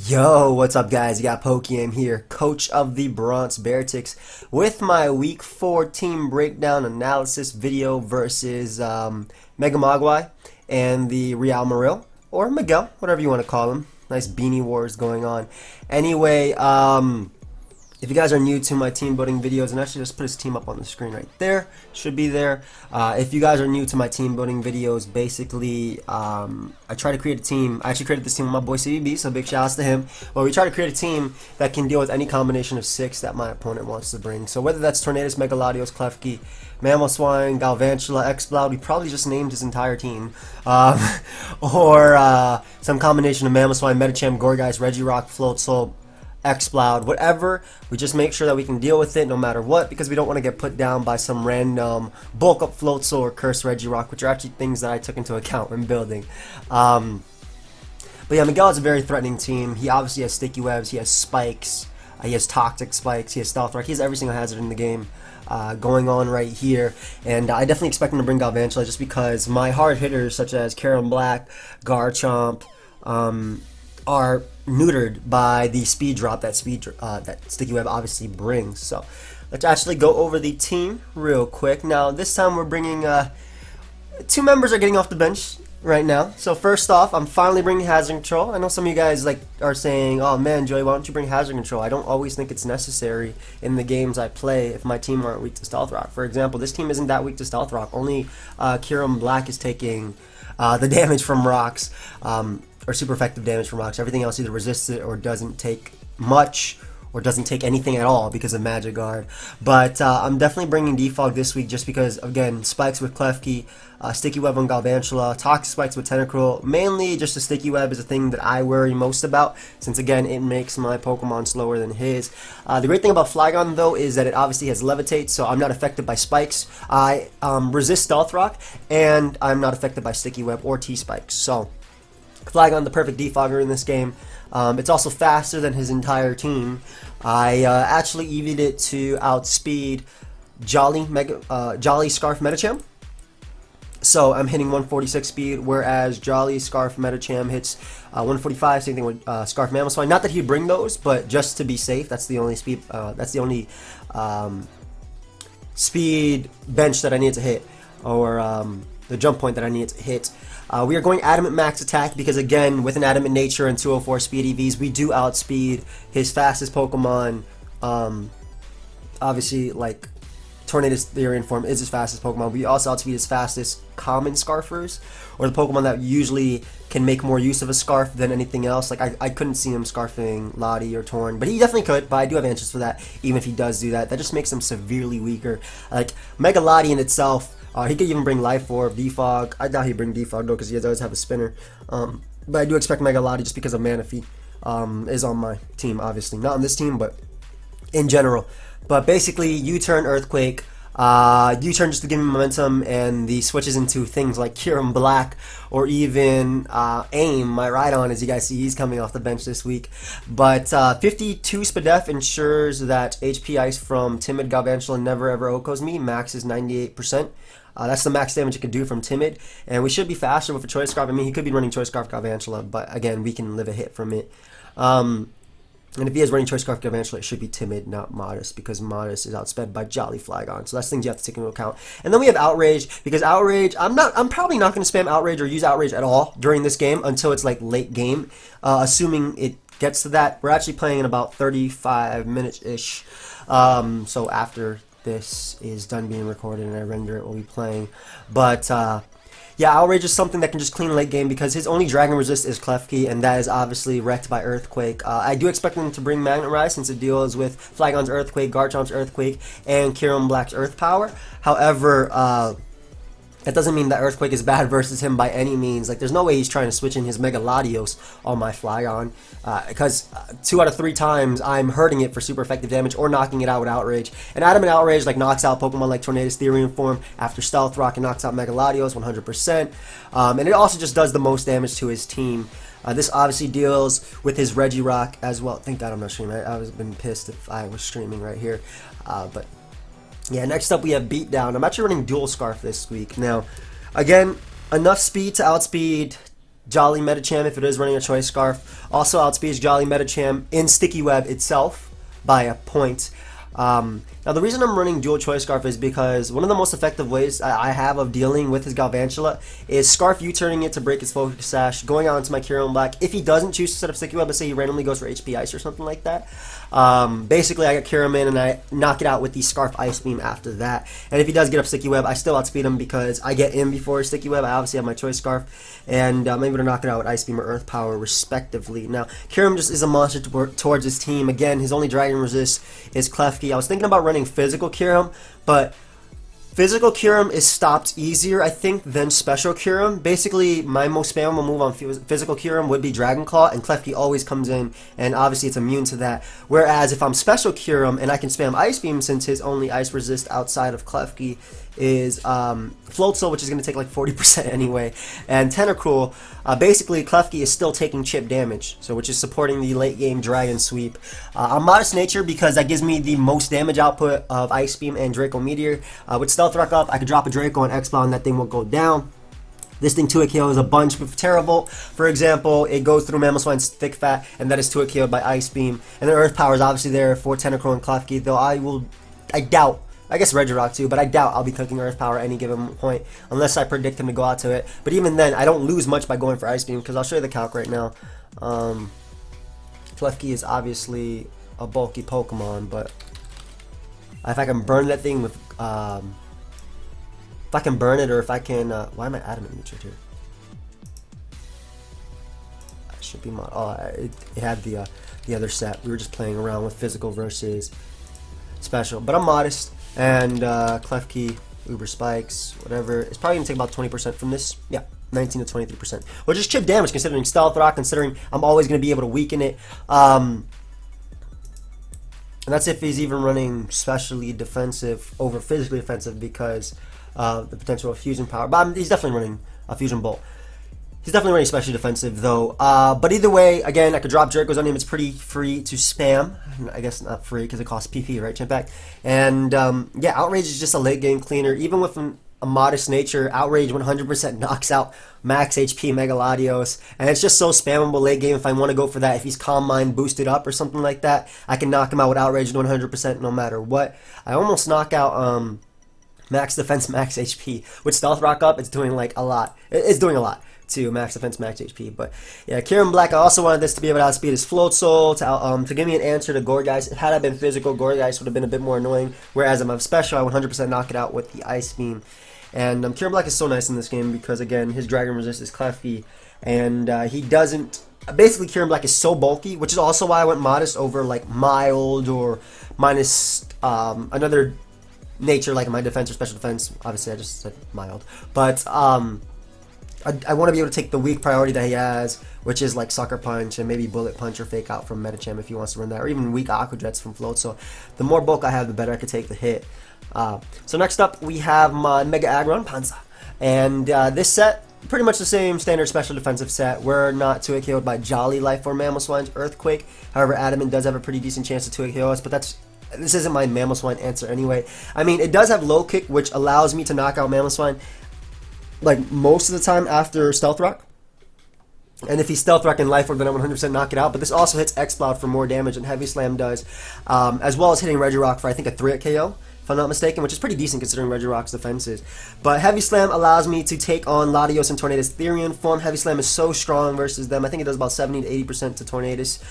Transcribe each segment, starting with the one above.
Yo, what's up guys? You got pokeaim here, coach of the Bronx Beartics, with my week 4 team breakdown analysis video versus Mega Mogwai and the Real Marill, or Miguel, whatever you want to call him. Nice beanie wars going on. Anyway, if you guys are new to my team building videos, and actually just put his team up on the screen right there, should be there. If you guys are new to my team building videos, basically I try to create a team. I actually created this team with my boy CBB, so big shout outs to him. But we try to create a team that can deal with any combination of 6 that my opponent wants to bring. So whether that's Tornadus, Megaladios, Klefki, Mamoswine, Galvantula, Exploud, we probably just named his entire team. Or some combination of Mamoswine, Medicham, Gourgeist, Regirock, Floatzel, Exploud, whatever. We just make sure that we can deal with it no matter what, because we don't want to get put down by some random bulk up Floatzel or Curse Regirock, which are actually things that I took into account when building. But yeah, Miguel is a very threatening team. He obviously has sticky webs, he has spikes, he has toxic spikes, he has stealth rock, he has every single hazard in the game going on right here, and I definitely expect him to bring Galvantula just because my hard hitters such as Karen Black, Garchomp are neutered by the speed drop that sticky web obviously brings. So let's actually go over the team real quick. Now this time we're bringing 2 members are getting off the bench right now. So first off, I'm finally bringing Hazard Control. I know some of you guys are saying, oh man Joey, why don't you bring Hazard Control? I don't always think it's necessary in the games I play if my team aren't weak to Stealth Rock. For example, this team isn't that weak to Stealth Rock. Only Kieran Black is taking the damage from rocks, or super effective damage from rocks. Everything else either resists it or doesn't take much or doesn't take anything at all because of Magic Guard. But I'm definitely bringing Defog this week just because, again, spikes with Klefki, sticky web on Galvantula, toxic spikes with Tentacruel. Mainly just the sticky web is the thing that I worry most about, since again it makes my Pokemon slower than his. The great thing about Flygon though is that it obviously has Levitate, so I'm not affected by spikes. I resist Stealth Rock, and I'm not affected by sticky web or T-spikes. So Flygon, the perfect defogger in this game. It's also faster than his entire team. I actually EV'd it to outspeed Jolly Scarf Medicham. So I'm hitting 146 speed, whereas Jolly Scarf Medicham hits 145. Same thing with Scarf Mamoswine. Not that he'd bring those, but just to be safe, that's the only speed. That's the only speed bench that I need to hit, or the jump point that I need to hit. We are going Adamant Max Attack because, again, with an Adamant Nature and 204 Speed EVs, we do outspeed his fastest Pokemon. Obviously, like, Tornadus Therian form is his fastest Pokemon. We also outspeed his fastest common Scarfers, or the Pokemon that usually can make more use of a Scarf than anything else. Like, I couldn't see him Scarfing Lottie or Torn, but he definitely could, but I do have answers for that, even if he does do that. That just makes him severely weaker. Like, Mega Lottie in itself, he could even bring Life Orb, Defog. I doubt he'd bring Defog though, because he does have a spinner. But I do expect Mega Lottie just because of Manaphy is on my team, obviously. Not on this team, but in general. But basically, U-turn, Earthquake, U-turn just to give me momentum, and the switches into things like Kieran Black, or even AIM, my Rhydon, as you guys see, he's coming off the bench this week. But 52 Spadef ensures that HP Ice from Timid, Galvantula never ever OHKOs me. Max is 98%. That's the max damage it can do from Timid, and we should be faster with a Choice Scarf. I mean, he could be running Choice Scarf Galvantula, but again, we can live a hit from it. And if he is running Choice Scarf Galvantula, it should be Timid, not Modest, because Modest is outsped by Jolly Flygon. So that's things you have to take into account. And then we have Outrage, because Outrage, I'm probably not going to spam Outrage or use Outrage at all during this game until it's like late game, assuming it gets to that. We're actually playing in about 35 minutes-ish, so after this is done being recorded and I render it, we'll be playing. But yeah, Outrage is something that can just clean late game because his only Dragon Resist is Klefki, and that is obviously wrecked by Earthquake. I do expect him to bring Magnet Rise since it deals with Flygon's Earthquake, Garchomp's Earthquake, and Kieran Black's Earth Power. However, that doesn't mean that Earthquake is bad versus him by any means. Like, there's no way he's trying to switch in his Mega Latios on my Flygon, because 2 out of 3 times I'm hurting it for super effective damage or knocking it out with Outrage. And Adamant Outrage like knocks out Pokemon like Tornadus Therian form after Stealth Rock and knocks out Mega Latios 100%. And it also just does the most damage to his team. This obviously deals with his Regirock as well. Thank God I'm not streaming. I would have been pissed if I was streaming right here. But yeah, next up we have Beatdown. I'm actually running Dual Scarf this week. Now, again, enough speed to outspeed Jolly Metacham if it is running a Choice Scarf. Also outspeeds Jolly Metacham in Sticky Web itself by a point. Now the reason I'm running dual Choice Scarf is because one of the most effective ways I have of dealing with his Galvantula is Scarf U-turning it to break his Focus Sash, going out into my Kyurem Black. If he doesn't choose to set up Sticky Web, let's say he randomly goes for HP Ice or something like that, basically I get Kyurem in and I knock it out with the Scarf Ice Beam after that. And if he does get up Sticky Web, I still outspeed him because I get in before Sticky Web. I obviously have my Choice Scarf, and I'm able to knock it out with Ice Beam or Earth Power respectively. Now Kyurem just is a monster towards his team. Again, his only Dragon Resist is Klefki. I was thinking about running Physical Kyurem, but Physical Kyurem is stopped easier, I think, than Special Kyurem. Basically, my most spammable move on Physical Kyurem would be Dragon Claw, and Klefki always comes in, and obviously it's immune to that. Whereas if I'm Special Kyurem and I can spam Ice Beam, since his only Ice Resist outside of Klefki is Floatzel, which is going to take like 40% anyway, and Tentacruel, basically Klefki is still taking chip damage, so which is supporting the late game Dragon Sweep. I'm Modest Nature because that gives me the most damage output of Ice Beam and Draco Meteor. With Stealth Rock up, I could drop a Draco and X-Bow and that thing will go down. This thing 2-hit KOs a bunch with Terravolt. For example, it goes through Mamoswine's Thick Fat, and that is 2-hit KO'd by Ice Beam. And then Earth Power is obviously there for Tentacruel and Klefki, though I doubt, I guess Regirock too, but I doubt I'll be cooking Earth Power at any given point unless I predict him to go out to it. But even then, I don't lose much by going for Ice Beam because I'll show you the calc right now. Klefki is obviously a bulky Pokemon, but if I can burn that thing with, if I can burn it, or if I can, why am I Adamant Nature here? I should be mod. Oh, it had the other set. We were just playing around with physical versus special, but I'm Modest. And Klefki, Uber Spikes, whatever. It's probably going to take about 20% from this. Yeah, 19 to 23%. Which is chip damage considering Stealth Rock, considering I'm always going to be able to weaken it. And that's if he's even running specially defensive over physically defensive because of the potential of Fusion Power. But he's definitely running a Fusion Bolt. He's definitely running especially defensive though. But either way, again, I could drop Dracos on him. It's pretty free to spam. I guess not free because it costs PP, right, Chimpact? And yeah, Outrage is just a late game cleaner. Even with a Modest Nature, Outrage 100% knocks out max HP Mega Latios. And it's just so spammable late game if I want to go for that. If he's Calm Mind boosted up or something like that, I can knock him out with Outrage 100% no matter what. I almost knock out max defense, max HP. With Stealth Rock up, it's doing like a lot. It's doing a lot to max defense, max HP. But yeah, Kyurem Black, I also wanted this to be able to outspeed his Floatzel to give me an answer to Gourgeist. Had I been physical, Gourgeist would have been a bit more annoying. Whereas I'm special, I would 100% knock it out with the Ice Beam. And Kyurem Black is so nice in this game because again, his Dragon Resist is Klefki, and he doesn't. Basically, Kyurem Black is so bulky, which is also why I went Modest over like Mild or minus another nature like my defense or special defense. Obviously, I just said Mild, but I want to be able to take the weak priority that he has, which is like Sucker Punch and maybe Bullet Punch or Fake Out from Metacham if he wants to run that, or even weak Aqua Jets from Float. So the more bulk I have, the better I could take the hit. So next up, we have my Mega Aggron Panza. And this set, pretty much the same standard special defensive set. We're not 2-hit KO'd by Jolly Life or Mamoswine's Earthquake. However, Adamant does have a pretty decent chance to 2-hit KO us, but this isn't my Mamoswine answer anyway. I mean, it does have Low Kick, which allows me to knock out Mamoswine like most of the time after Stealth Rock. And if he's Stealth Rock in Life Orb, then I 100% knock it out. But this also hits X-Cloud for more damage than Heavy Slam does, as well as hitting Regirock for I think a 3-hit KO, if I'm not mistaken, which is pretty decent considering Regirock's defenses. But Heavy Slam allows me to take on Latios and Tornadus Therian form. Heavy Slam is so strong versus them. I think it does about 70 to 80% to Tornadus.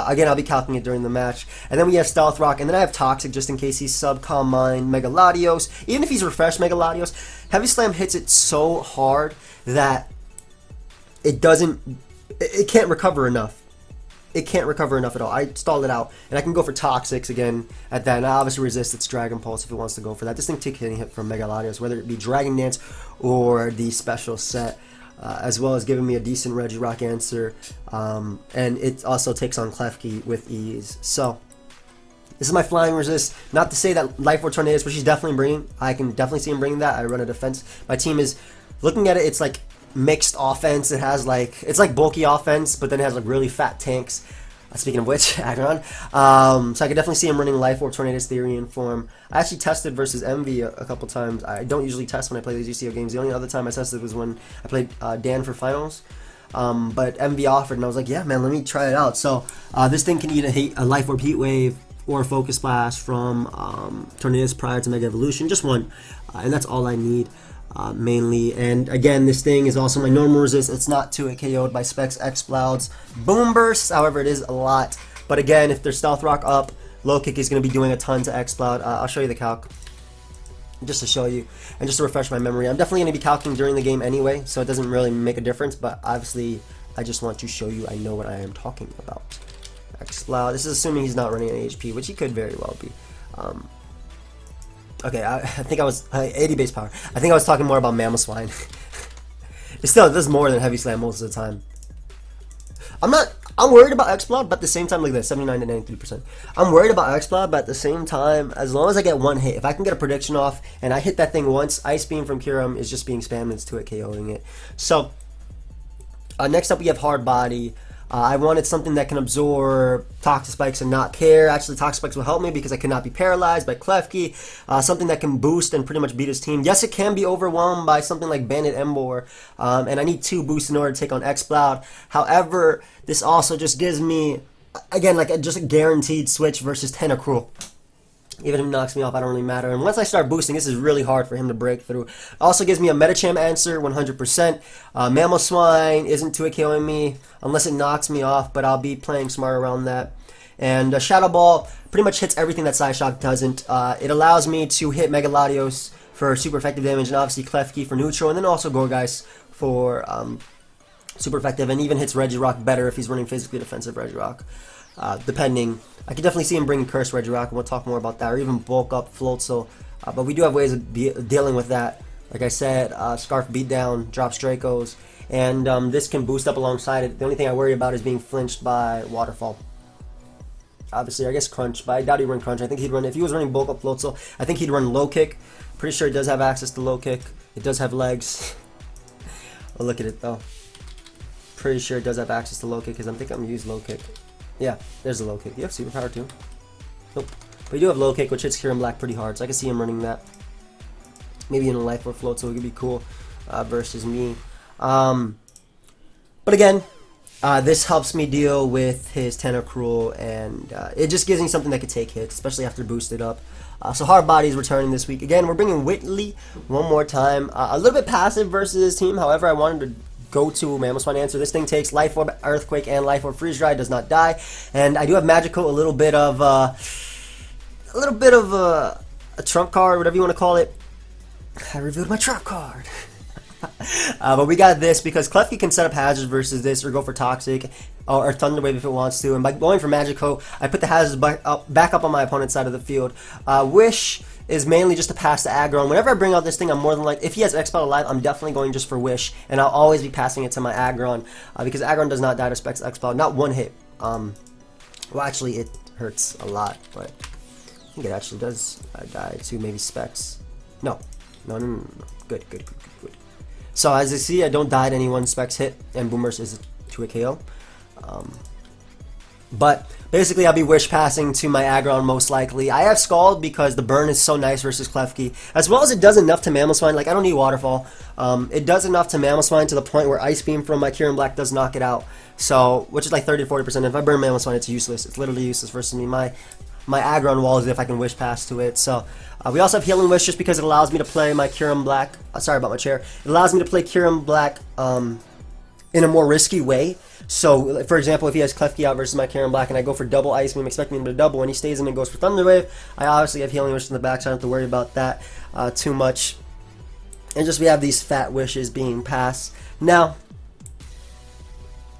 Again, I'll be calculating it during the match. And then we have Stealth Rock, and then I have Toxic just in case he's sub Calm Mind Mega Latios. Even if he's refreshed Mega Latios, Heavy Slam hits it so hard that it can't recover enough. It can't recover enough at all. I stalled it out, and I can go for Toxics again at that, and I obviously resist its Dragon Pulse if it wants to go for that. This thing takes hitting hit from Mega Latios, whether it be Dragon Dance or the special set, as well as giving me a decent Regirock answer, and it also takes on Klefki with ease. So this is my Flying Resist. Not to say that Life Orb Tornadus, which he's definitely bringing. I can definitely see him bringing that. I run a defense. My team is looking at it. It's like mixed offense. It has like, it's like bulky offense, but then it has like really fat tanks. Speaking of which, Aggron. So I could definitely see him running Life Orb Tornadus Therian form. I actually tested versus Envy a couple times. I don't usually test when I play these UCL games. The only other time I tested was when I played Dan for finals. but MV offered, and I was like, yeah, man, let me try it out. So this thing can eat a Life Orb Heat Wave or a Focus Blast from Tornadus prior to Mega Evolution, just one, and that's all I need. Mainly, and again, this thing is also my normal resist. It's not 2-hit KO'd by Specs, X-Cloud's Boom Bursts, however, it is a lot. But again, if there's Stealth Rock up, Low Kick is going to be doing a ton to X-Cloud. I'll show you the calc, just to show you, and just to refresh my memory. I'm definitely going to be calcing during the game anyway, so it doesn't really make a difference, but obviously, I just want to show you I know what I am talking about. X-Cloud, this is assuming he's not running an HP, which he could very well be. Okay, I think I was 80 base power. I think I was talking more about Mammal Swine. It still does more than Heavy Slam most of the time. I'm worried about X-Cloud, but at the same time, like this, 79 to 93%. I'm worried about X-Cloud, but at the same time, as long as I get one hit, if I can get a prediction off and I hit that thing once, Ice Beam from Kyurem is just being spammed, it's 2-hit KOing it. So, next up we have Hard Body. I wanted something that can absorb Toxic Spikes and not care. Actually, Toxic Spikes will help me because I cannot be paralyzed by Klefki. Something that can boost and pretty much beat his team. Yes, it can be overwhelmed by something like Bandit Embor, and I need 2 boosts in order to take on X-Cloud. However, this also just gives me, again, like just a guaranteed switch versus Tentacruel. Even if he knocks me off, I don't really matter. And once I start boosting, this is really hard for him to break through. It also gives me a Metacham answer, 100%. Mammal Swine isn't 2-hit KOing me unless it knocks me off, but I'll be playing smart around that. And Shadow Ball pretty much hits everything that Psyshock doesn't. It allows me to hit Mega Latios for super effective damage, and obviously Klefki for neutral, and then also Gourgeist for super effective, and even hits Regirock better if he's running physically defensive Regirock. Depending, I can definitely see him bringing Curse Regirock, and we'll talk more about that, or even bulk up Floatzel. But we do have ways of dealing with that. Like I said, Scarf Beatdown, drops Dracos, and this can boost up alongside it. The only thing I worry about is being flinched by Waterfall. Obviously, I guess Crunch, but I doubt he'd run Crunch. I think he'd run, if he was running bulk up Floatzel, I think he'd run Low Kick. Pretty sure it does have access to Low Kick. It does have legs. Oh, look at it though. Pretty sure it does have access to Low Kick because I'm thinking I'm gonna use Low Kick. Yeah, there's a Low Kick. You have Superpower too? Nope. But you do have Low Kick, which hits Kyurem Black pretty hard, so I can see him running that. Maybe in a Life Orb Float, so it could be cool versus me. But again, this helps me deal with his Tentacruel, and it just gives me something that could take hits, especially after boosted up. So Hard Body is returning this week. Again, we're bringing Whitley one more time. A little bit passive versus his team, however, I wanted to go to Mammal Swine answer. This thing takes Life Orb, Earthquake, and Life Orb Freeze Dry. Does not die, and I do have Magical, a little bit of a trump card, whatever you want to call it. I revealed my trump card. But we got this because Klefki can set up hazards versus this, or go for Toxic, or Thunder Wave if it wants to. And by going for Magico, I put the hazards back up on my opponent's side of the field. Wish is mainly just to pass the aggro. And whenever I bring out this thing, I'm more than like, if he has X-Cloud alive, I'm definitely going just for Wish, and I'll always be passing it to my Aggron, because Aggron does not die to Specs X-Cloud, not one hit. Well, actually, it hurts a lot, but I think it actually does die to maybe Specs. No. Good. So as you see, I don't die to any one Specs hit, and Boomers is to a KO. But basically, I'll be Wish passing to my Aggron most likely. I have Scald because the burn is so nice versus Klefki, as well as it does enough to Mammal Swine. Like, I don't need Waterfall. It does enough to Mammal Swine to the point where Ice Beam from my Kyurem Black does knock it out. So, which is like 30 to 40%. If I burn Mammal Swine, it's useless. It's literally useless versus me. My Aggron wall is if I can Wish pass to it. So, we also have Healing Wish just because it allows me to play my Kyurem Black. Sorry about my chair. It allows me to play Kyurem Black in a more risky way. So, for example, if he has Klefki out versus my Kyurem Black and I go for double Ice Beam, expecting him to double, and he stays in and goes for Thunder Wave, I obviously have Healing Wish in the back, so I don't have to worry about that too much. And just we have these fat wishes being passed. Now,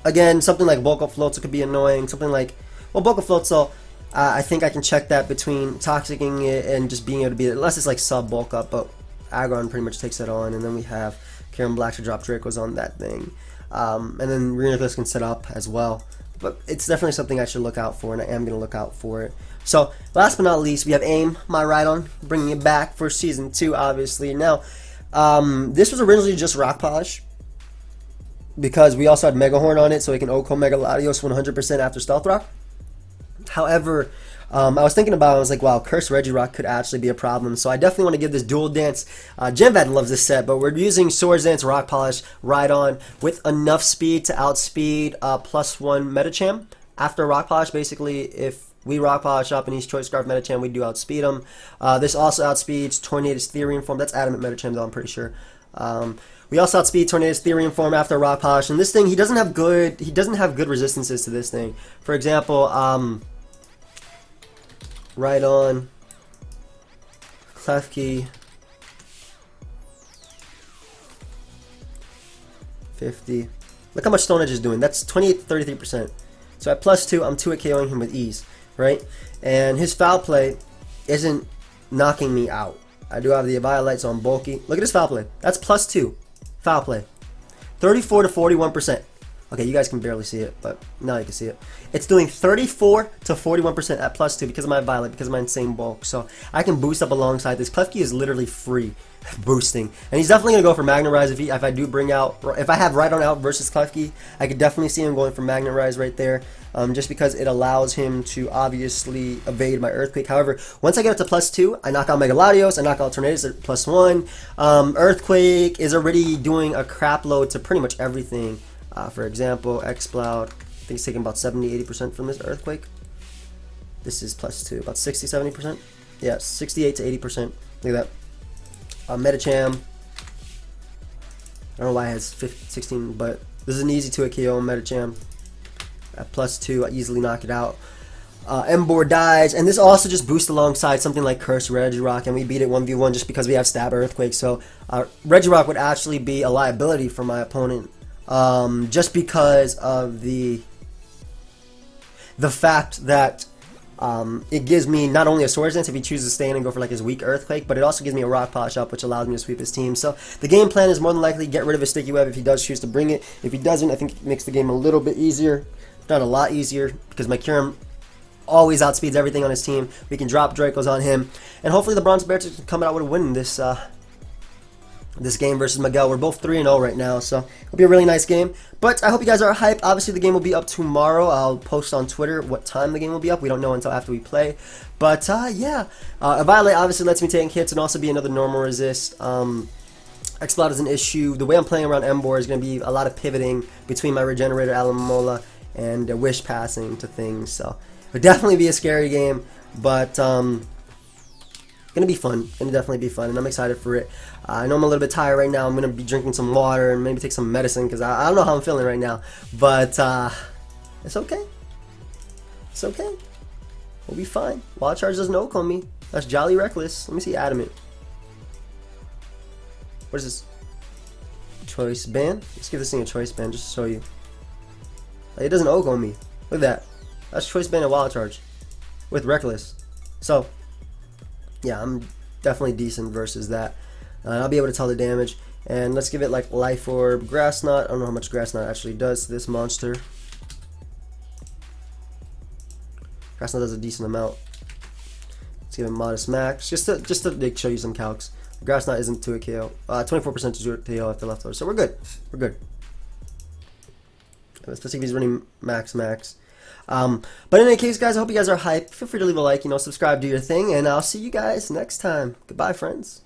again, something like Bulk Up Floatzel could be annoying. Something like, well, Bulk Up Floatzel, I think I can check that between Toxicing it and just being able to be, unless it's like sub Bulk Up, but Aggron pretty much takes that on. And then we have Kyurem Black to drop Dracos on that thing. And then Reuniclus can set up as well. But it's definitely something I should look out for, and I am going to look out for it. So, last but not least, we have AIM, my Rhydon, bringing it back for Season 2, obviously. Now, this was originally just Rock Polish, because we also had Mega Horn on it, so it can OHKO Mega Latios 100% after Stealth Rock. However, I was thinking about it, I was like, wow, Curse Regirock could actually be a problem. So I definitely want to give this Dual Dance. Genvad loves this set, but we're using Swords Dance, Rock Polish, Rhydon with enough speed to outspeed +1 Medicham. After Rock Polish, basically, if we Rock Polish up and he's Choice Scarf Medicham, we do outspeed him. This also outspeeds Tornadus Therian form. That's Adamant Medicham, though, I'm pretty sure. We also outspeed Tornadus Therian form after Rock Polish, and this thing, he doesn't have good resistances to this thing. For example, Rhydon, Klefki, 50. Look how much Stone Edge is doing. That's 28 to 33%. So at +2, I'm 2 at KOing him with ease, right? And his foul play isn't knocking me out. I do have the Violet, so I'm bulky. Look at his foul play. That's +2 foul play. 34 to 41%. Okay, you guys can barely see it, but now you can see it. It's doing 34 to 41% at +2 because of my Violet, because of my insane bulk. So I can boost up alongside this. Klefki is literally free boosting, and he's definitely gonna go for Magnet Rise if I do bring out, if I have Rhydon out versus Klefki, I could definitely see him going for Magnet Rise right there, just because it allows him to obviously evade my Earthquake. However, once I get up to +2, I knock out Mega Latios, I knock out Tornadus at +1. Earthquake is already doing a crap load to pretty much everything. For example, Exploud, I think it's taking about 70-80% from this Earthquake. This is +2, about 60-70%. Yeah, 68 to 80%. Look at that. Medicham, I don't know why it has 16, but this is an easy 2 KO Medicham. At +2, I easily knock it out. Emboar dies, and this also just boosts alongside something like Curse Regirock, and we beat it 1v1 just because we have Stab Earthquake. So Regirock would actually be a liability for my opponent. Just because of the fact that it gives me not only a Swords Dance if he chooses to stay in and go for like his weak Earthquake, but it also gives me a Rock Polish up, which allows me to sweep his team. So the game plan is more than likely get rid of his Sticky Web if he does choose to bring it. If he doesn't, I think it makes the game a little bit easier, not a lot easier, because my Kyurem always outspeeds everything on his team. We can drop Dracos on him, and hopefully the Bronx Beartics can come out with a win this this game versus Miguel. We're both 3-0 right now, so it'll be a really nice game. But I hope you guys are hyped. Obviously, the game will be up tomorrow. I'll post on Twitter what time the game will be up. We don't know until after we play. But yeah, a Violet obviously lets me take hits and also be another normal resist. Exploud is an issue. The way I'm playing around Emboar is going to be a lot of pivoting between my Regenerator, Alamola, and Wish passing to things. So it would definitely be a scary game, but gonna be fun. Gonna definitely be fun, and I'm excited for it. I know I'm a little bit tired right now. I'm gonna be drinking some water and maybe take some medicine because I don't know how I'm feeling right now. But it's okay. It's okay. We'll be fine. Wild Charge doesn't oak on me. That's Jolly Reckless. Let me see Adamant. What is this? Choice Band? Let's give this thing a Choice Band just to show you. Like, it doesn't oak on me. Look at that. That's Choice Band and Wild Charge with Reckless. So yeah, I'm definitely decent versus that. I'll be able to tell the damage. And let's give it like Life Orb, Grass Knot. I don't know how much Grass Knot actually does to this monster. Grass Knot does a decent amount. Let's give it Modest Max, just to show you some calcs. Grass Knot isn't to a KO. 24% to KO after leftover, so we're good. We're good. Especially if he's running max. But in any case, guys, I hope you guys are hyped. Feel free to leave a like, subscribe, do your thing, and I'll see you guys next time. Goodbye, friends.